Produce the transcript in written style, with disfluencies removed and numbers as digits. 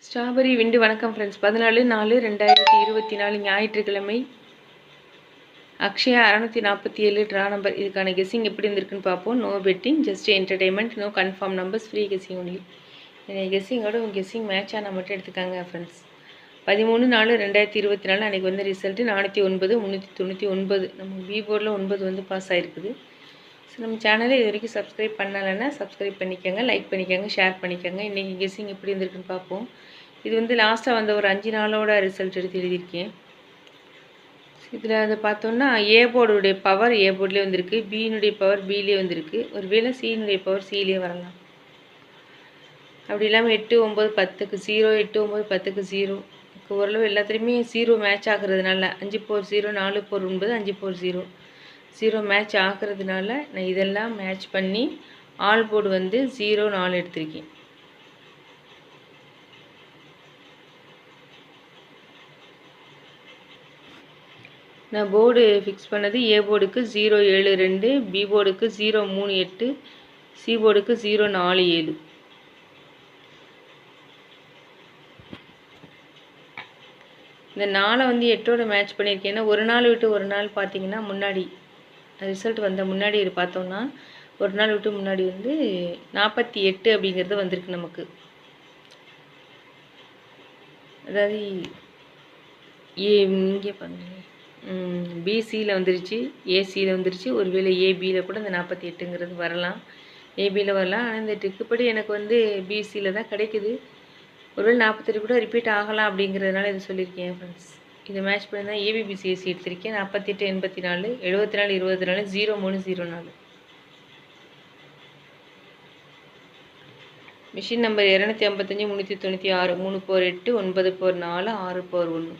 Strawberry விண்டு வணக்கம் friends. 14/4/2024 ஞாயிற்றுக்கிழமை. Akshaya 647 draw number. இதுக்கான கெஸ்ஸிங் எப்படி இருந்திருக்குன்னு பார்ப்போம். No betting, just entertainment, no confirm numbers, free guessing only. கெஸ்ஸிங்கோட உங்கள் கெஸ்ஸிங் மேட்ச் ஆனால் மட்டும் எடுத்துக்காங்க ஃப்ரெண்ட்ஸ். 13/4/2024 அன்றைக்கி வந்து ரிசல்ட்டு 409 399. நம்ம பி போர்டில் 9 வந்து பாஸ் ஆகிருக்குது. ஸோ நம்ம சேனலை இது வரைக்கும் சப்ஸ்கிரைப் பண்ணலைன்னா சப்ஸ்கிரைப் பண்ணிக்கோங்க, லைக் பண்ணிக்கோங்க, ஷேர் பண்ணிக்கோங்க. இன்றைக்கி கெஸ்ஸிங் எப்படி இருந்திருக்குன்னு பார்ப்போம். இது வந்து லாஸ்ட்டாக வந்த ஒரு 5 நாளோட ரிசல்ட் எடுத்து எழுதியிருக்கேன். இதில் அதை பார்த்தோன்னா ஏ போர்டுடைய பவர் ஏ போர்ட்லேயே வந்திருக்கு, பியினுடைய பவர் பியிலே வந்திருக்கு. ஒரு வேளை சியினுடைய பவர் சியிலே வரலாம். அப்படி இல்லாமல் 8 9 10க்கு 0, 8 9 10க்கு 0. ஓரளவு எல்லாத்துலேயுமே 0 மேட்ச் ஆகுறதுனால 5 போர் 0, 4 போர் 9, 5 போர் 0 0 மேட்ச் ஆகுறதுனால நான் இதெல்லாம் மேட்ச் பண்ணி ஆல் போர்டு வந்து 0 4 எடுத்திருக்கேன். நான் போர்டு ஃபிக்ஸ் பண்ணது ஏ போர்டுக்கு 072, பி போர்டுக்கு 038, சி போர்டுக்கு 047. இந்த 4 வந்து 8ஓட மேட்ச் பண்ணியிருக்கேன். ஏன்னா ஒரு நாள் விட்டு ஒரு நாள் பார்த்தீங்கன்னா முன்னாடி ரிசல்ட் வந்த முன்னாடி இது பார்த்தோம்னா ஒரு நாள் விட்டு முன்னாடி வந்து 48 அப்படிங்கிறது வந்திருக்கு நமக்கு. அதாவது இங்கே பாருங்க, பிசியில் வந்துருச்சு, ஏசியில் வந்துருச்சு. ஒருவேளை ஏபியில் கூட இந்த 48ங்கிறது வரலாம், ஏபியில் வரலாம். ஆனால் இந்த ட்ரிக்குப்படி எனக்கு வந்து பிசியில் தான் கிடைக்குது. ஒருவேளை 48 கூட ரிப்பீட் ஆகலாம் அப்படிங்கிறதுனால இதை சொல்லியிருக்கேன் ஃப்ரெண்ட்ஸ். இதை மேட்ச் பண்ணி தான் ஏபிபிசிஎஸ்சி எடுத்திருக்கேன். 48 84 74 24 03 04. மிஷின் நம்பர் 255 396 3 போர் 8 9 போர் 4 6 போர் 1.